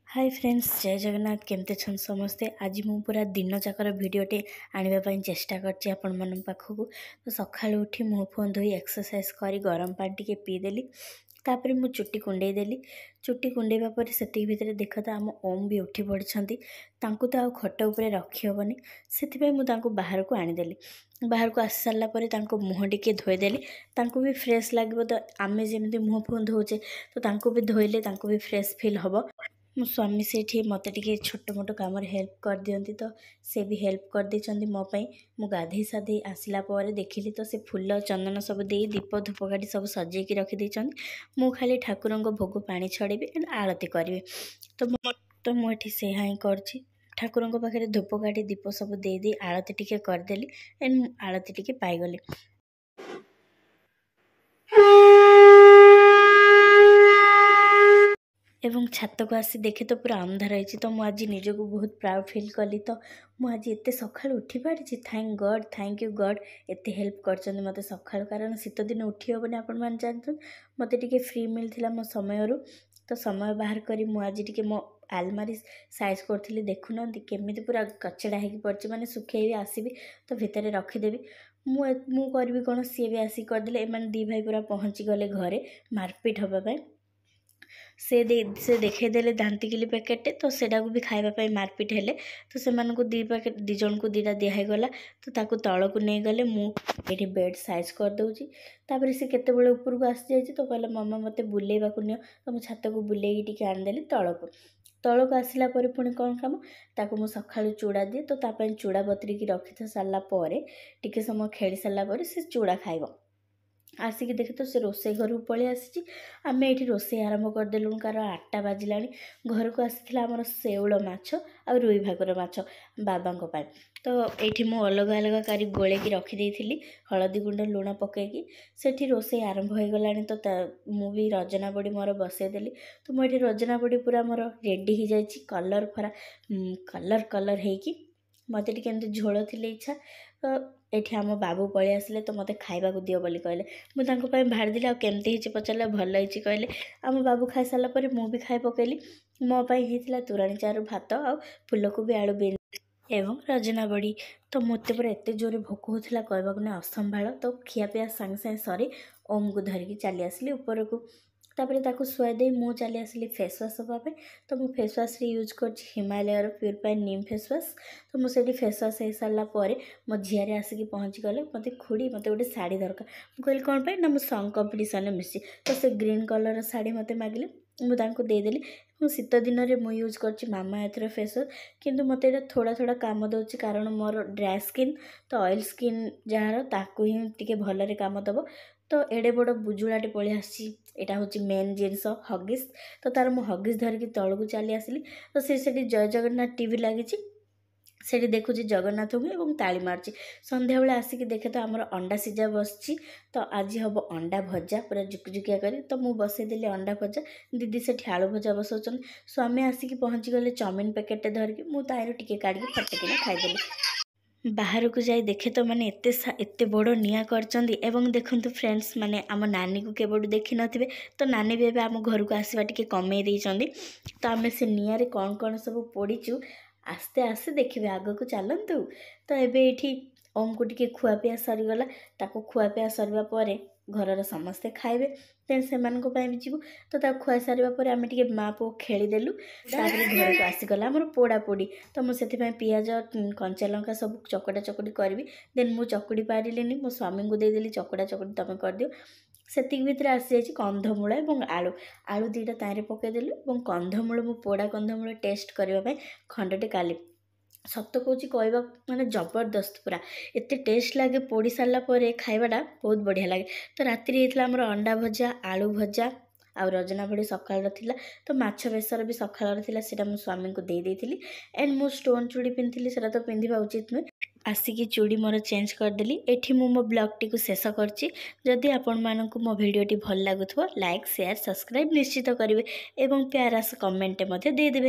Hi friends, जय जगन्नाथ। केमते छन समस्ते। आज मु पूरा दिन जाकर भिडटे आने चेष्टा करछि आपण मन पाखक। तो सकाळु उठी मुँह फुह धोई एक्सरसाइज करी गरम पानी टिके पीदेली। तापर मु चुट्टी कुंडे देली। चुट्टी कुंडेबा पर सेतिक भितर देख तो आम ओम भी उठी पड़छंती। तांकु तो आ खट उपरे रखी हेबनी, सेथिपई मु तांकु बाहर को आनीदेली। बाहर को आसी सारा पर मुँह टिके धोईदेली। तांकु भी फ्रेश लगे। तो आमे जेमती मुँह फुह धोचे तो तांकु भी धोइले तांकु भी फ्रेश फील हम। मो स्वामी से मत टे छोट मोट कम हेल्प कर दियंती, तो से भी हेल्प कर देछंती मो पई। मु गाधे साधे आसला पर देखिली तो से फूल चंदन सब दे दीप धूपकाठी सब सजेकी रखी देछंती। मु खाली ठाकुरंक भोग पानी छड़ेबी एंड आरती करी। तो मुझे से हाँ करछि। ठाकुरंक पाखे धूपकाठी दीप सब दे दी आरती टिके करदेली एंड आरती टिके पाईगली। एवं छात को आसी देखे तो पूरा अंधार रही। तो मुझे आज निजक बहुत प्राउड फील कली। तो मुझे एत सका उठी पारी। Thank God, thank you God, एत हेल्प कर मत सका। कारण शीत दिन उठी हेबनी। आपण मैंने जानते मत टे फ्री मिलता मो समय रू। तो समय बाहर करी मुझे टे मो आलमारी साइज करी देखुना केमी पूरा कचड़ा हो पड़ी। मैंने सुखे आसबि तो भितर रखीदेवी। मु करी कौन सी भी आसिक करदे। एम दी भाई पूरा पहुँची गले घरे मारपिट हाँपाई। से देखईदेले दांतिकिली पैकेटे। तो सेटा को भी खाइबापी मारपिट हेले। तो से दी पैकेट दी जन को दीटा दिहगला। तो ताकू तल को नहीं गले। मुझे बेड साइज करदे। तापर से केते बेले ऊपर को आसी जाइए। तो कहला मम्मा मते बुलेवा को नियो। तो मुझे छात को बुलेगी टिके आनीदेली तलक आसला पुणी कौन कम ताकू मु सकाळु चूड़ा दिए। तो तापाई चूड़ा बतरिकी रखी था सारा पर टिके समय खेली सारापर से चूड़ा खाइब। आसिक देखे तो से रोसे घर को पलि आसी। आम ये रोसे आरंभ करदेलु कारण 8टा बाजिला। घर को आसाला आमर शेउल माछ आ रुई भागर माछ बाबा पाई। तो ये मु अलग अलग कारी गोलेकी रखीदी हलदी गुंड लुण पकईकी। सेठी रोसे आरंभ हो गला। तो मु भी रजना बड़ी मोर बसईदेली। तो मुझे रजना बड़ी पूरा मोर रेडी हो जाए। कलर फरा कलर कलर होगी मत टे झोल थी इच्छा। तो ये आम बाबू पलि आसिले। तो मत खाइबा को दियो बोली कहले। मुझे भाड़देली आ केमती होती पचारे भल होती कहले। आम बाबू खाई सारापर मु भी खाई पकईली। मोपाई होता तोराणी चारू भात आ फूलकोबी आलू बेन एवं रजना बड़ी। तो मत पूरा एत जोरे भोक होता कहवाक ना असंभाल। तो खियापिया सांगे सांगे सरी ओम को धरिकी चली आसली ऊपर को। तापर ताकू शुआई मु चली आसली फेसवाश हाँपाई। तो मु फेसवाश यूज कर हिमालयर प्यूरिफायर नीम फेसवाश। तो मुझे फेसवाश हो सारापर मो झीआरी आसिक पहुँची गले। मत खुड़ी मत गोटे शाढ़ी दरकार। मुझे कौन पाई ना मु सॉन्ग कंपटीशन मिसी। तो से ग्रीन कलर शाढ़ी मत मागिले मुझे देदेली। शीत दिन में मुझे यूज कर मामा एथर फेसवाश। किंतु मत थोड़ा थोड़ा काम दूसरी कारण मोर ड्राई स्किन। तो ऑयल स्किन जार ताकू ही टिके भलरे काम दब। तो एडे बड़ बुजुलाटे पलि आसी। यहाँ हूँ मेन जिनस हगिस। तो तार मु हगिस धरिकी तल को चली आसली। तो से जय जगन्नाथ टीवी लगी से देखुची जगन्नाथ को ताली मार्ची। संध्या बेले आसिक देखे तो आमर अंडा सिझा बसची। तो आज हम अंडा भजा पूरा जुकजुकिया करी। तो मु बसईदेली अंडा भजा। दीदी से आलू भजा बसौन। स्वामी आसिक पहुँची गले चाउमिन पैकेटे धरिकी। मुझे टिके काढ़ी फटकिना खाईदेली। बाहर को जाई देखे तो माने एते बड़ निया करचंदी। एवं देखंतु फ्रेंड्स माने आम नानी को केबडू देखि नथिबे। तो नानी भी एबे आम घर को आसीबा टिके कमे देइचंदी। तो आमे से निया रे कौन कौन सब पोड़ीचु आस्ते आस्ते देखिए आग को चलतु। तो एबे ये ओम को टिके खुआपिया सरीगला। ताको खुआपिया सरवा पर घरर समस्ते खाइबे। देन से भी जीवु। तो खुआई सारापर आम टे माँ पु खेलीदेलु। घर को आसीगला आमर पोड़ा पोड़ी। तो मुझे पियाज कंचा लंका सब चकटा चकटी करी। देन मु चकुड़ी पारिली। मो स्वामी को देदेली चकड़ा चकटी तुम कर दियो। सेतिक भितर आसी जाइए कंधमूल और आलू। आलू दीटा तारे पकईदेलु और कंधमूल मु पोड़ा कंधमूल टेस्ट करने खंडटे काली सत कौच कहवा माने जबरदस्त पूरा एत टेस्ट लगे। पोड़ी सारापर खाइबाटा बहुत बढ़िया लगे। तो राति आमर अंडा भजा आलू भजा आ रजना बड़ी सकाळ थिला। तो माछ बेसर भी सकाळ थिला। सेटा मो स्वामी को दे देइथिली। एंड मु स्टोन चूड़ी पिंधिली सेटा तो पिंधिबा उचित नुहे। आसिकी चूड़ी मोर चेंज करदेली। एठी मो ब्लॉग टी को शेष करछि। जदि आपण मानकु मो वीडियोटी भल लागुथबो लाइक शेयर सब्सक्राइब निश्चित करिवे एवं प्यारा से कमेंट मते दे देबे।